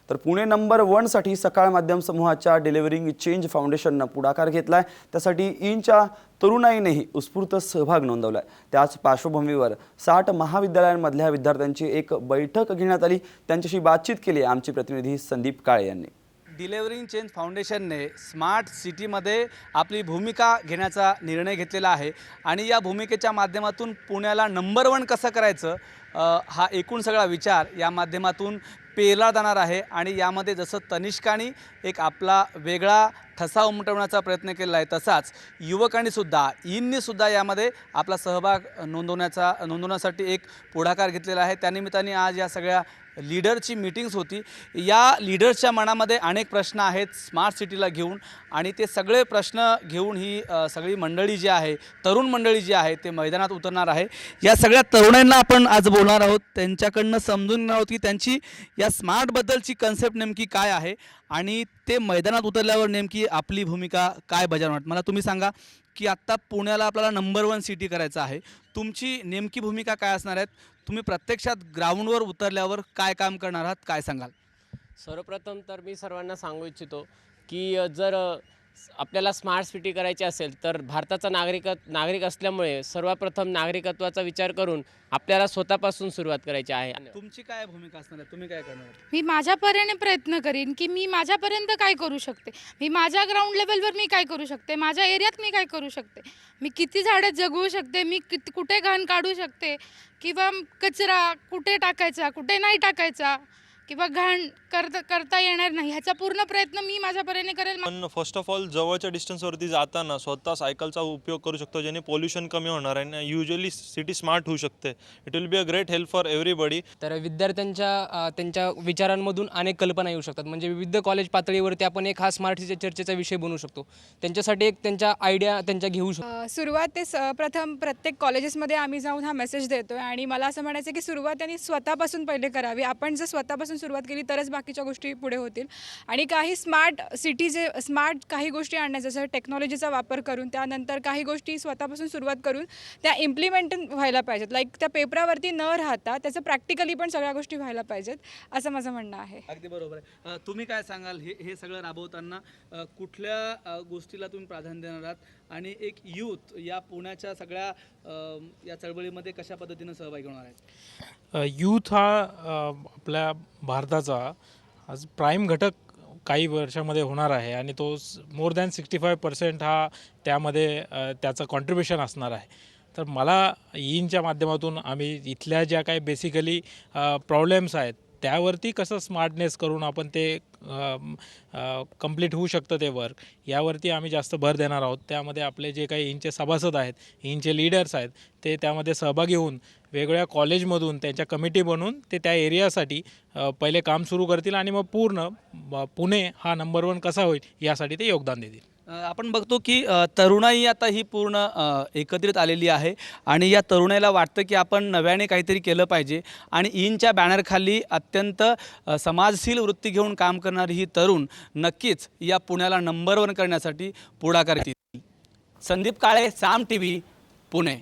तर पुणे नंबर 1 साठी सकाळ माध्यम समूहाच्या डिलिव्हरिंग चेंज फाउंडेशननं पुढाकार घेतलाय। त्यासाठी ईनच्या तरुणाईनेही उत्स्फूर्त सहभाग नोंदवलाय। त्याच पार्श्वभूमीवर 60 महाविद्यालयांमधल्या विद्यार्थ्यांची एक बैठक घेण्यात आली। त्यांच्याशी बातचीत केली आमचे प्रतिनिधी संदीप काळे यांनी। डिलिव्हरिंग चेंज फाउंडेशनने स्मार्ट सिटीमध्ये आपली भूमिका घेण्याचा निर्णय घेतलेला आहे आणि या भूमिकेच्या माध्यमातून पुण्याला नंबर 1 कसं करायचं हा एकूण सगळा विचार या माध्यमातून पेरला जाणार आहे। आणि यामध्ये जसं तनिष्काने एक आपला वेगळा ठसा उमटवण्याचा प्रयत्न केला आहे, तसाच युवकांनीसुद्धा ईननीसुद्धा यामध्ये आपला सहभाग नोंदवण्यासाठी एक पुढाकार घेतलेला आहे। त्यानिमित्ताने आज या सगळ्या लीडरची मीटिंग्स होती। या लीडर्सच्या मनामध्ये अनेक प्रश्न आहेत स्मार्ट सिटीला घेऊन आणि ते सगळे प्रश्न घेऊन ही सगळी मंडळी जी आहे, तरुण मंडळी जी आहे, ते मैदानात उतरणार आहे। या सगळ्या तरुणांना आपण आज बोलणार आहोत, त्यांच्याकडनं समजून घेणार आहोत की त्यांची या स्मार्टबद्दलची कन्सेप्ट नेमकी काय आहे आणि ते मैदानात उतरल्यावर नेमकी आपली भूमिका काय बजावणार। मला तुम्ही सांगा की आत्ता पुण्याला आपल्याला नंबर 1 सिटी करायचं आहे, तुमची नेमकी भूमिका काय असणार आहे? तुम्ही प्रत्यक्षात ग्राउंडवर उतरल्यावर काय काम करणार आहात, काय सांगाल? सर्वप्रथम तर मी सर्वांना सांगू इच्छितो की जर आपल्याला स्मार्ट सिटी करायची असेल तर भारताचा नागरिक असल्यामुळे सर्वप्रथम नागरिकत्वाचा विचार करून आपल्याला स्वतःपासून सुरुवात करायची आहे। तुमची काय भूमिका असणार आहे, तुम्ही काय करणार आहात? मी माझ्यापरीने प्रयत्न करीन की मी माझ्यापर्यंत काय करू शकते, मी माझ्या ग्राउंड लेवलवर मी काय करू शकते, माझ्या एरियात मी काय करू शकते, मी किती झाडं जगवू शकते, मी कुठे घाण काढू शकते किंवा कचरा कुठे टाकायचा कुठे नाही टाकायचा किंवा घाण करता येणार नाही, ह्याचा पूर्ण प्रयत्न मी माझ्यापरीने करेल। पण फर्स्ट ऑफ ऑल जवळच्या डिस्टन्सवरती जाताना स्वतः सायकलचा उपयोग करू शकतो, ज्याने पोल्युशन कमी होणार आहे आणि युजली सिटी स्मार्ट होऊ शकते। It will be a great help for everybody. तर विद्यार्थ्यांच्या त्यांच्या विचारांमधून अनेक कल्पना येऊ शकतात, म्हणजे विविध कॉलेज पातळीवरती आपण एक हा स्मार्ट सिटी चर्चेचा विषय बनवू शकतो, त्यांच्यासाठी एक त्यांच्या आयडिया त्यांच्या घेऊ शकतो। सुरुवात ते प्रथम प्रत्येक कॉलेजेसमध्ये आम्ही जाऊन हा मेसेज देतोय आणि मला असं म्हणायचं की सुरुवात त्यांनी स्वतःपासून पहिले करावी। आपण जर स्वतःपासून सुरुवात केली तरच बाकीच्या गोष्टी पुढे होतील आणि काही स्मार्ट सिटी जे स्मार्ट काही गोष्टी आणण्याचा जसं टेक्नॉलॉजीचा वापर करून त्यानंतर काही गोष्टी स्वतःपासून सुरुवात करून त्या इम्प्लिमेंट व्हायला पाहिजेत। लाईक त्या पेपरावरती न राहता त्याचं प्रॅक्टिकली पण सगळ्या गोष्टी व्हायला पाहिजेत असं माझं म्हणणं आहे। अगदी बरोबर आहे। तुम्ही काय सांगाल, हे सगळं राबवताना कुठल्या गोष्टीला तुम्ही प्राधान्य देणार आहात आणि एक यूथ या पुण्याच्या सगळ्या या चळवळीमध्ये कशा पद्धतीनं सहभागी होणार आहे? यूथ हा आपल्या भारताचा आज प्राईम घटक काही वर्षामध्ये होणार आहे आणि तो मोर दॅन 65% हा त्यामध्ये त्याचं कॉन्ट्रिब्युशन असणार आहे। तर मला ईनच्या माध्यमातून आम्ही इथल्या ज्या काही बेसिकली प्रॉब्लेम्स आहेत त्यावरती कसं स्मार्टनेस करून आपण ते कंप्लीट होऊ शकतं ते वर्क, यावरती आम्ही जास्त भर देणार आहोत। त्यामध्ये आपले जे काही ईनचे सभासद आहेत, ईनचे लीडर्स आहेत, ते त्यामध्ये सहभागी होऊन वेगवेगळ्या कॉलेजमधून त्यांच्या कमिटी बनवून ते त्या एरियासाठी पहिले काम सुरू करतील आणि मग पूर्ण पुणे हा नंबर 1 कसा होईल यासाठी ते योगदान देतील। आपण बघतो की तरुणाई आता ही पूर्ण एकत्रित आलेली आहे आणि या तरुणाईला वाटतं की आपण नव्याने काहीतरी केलं पाहिजे आणि ईनच्या बॅनरखाली अत्यंत समाजशील वृत्ती घेऊन काम करणारी ही तरुण नक्कीच या पुण्याला नंबर 1 करण्यासाठी पुढाकार घेतील। संदीप काळे, साम TV, पुणे।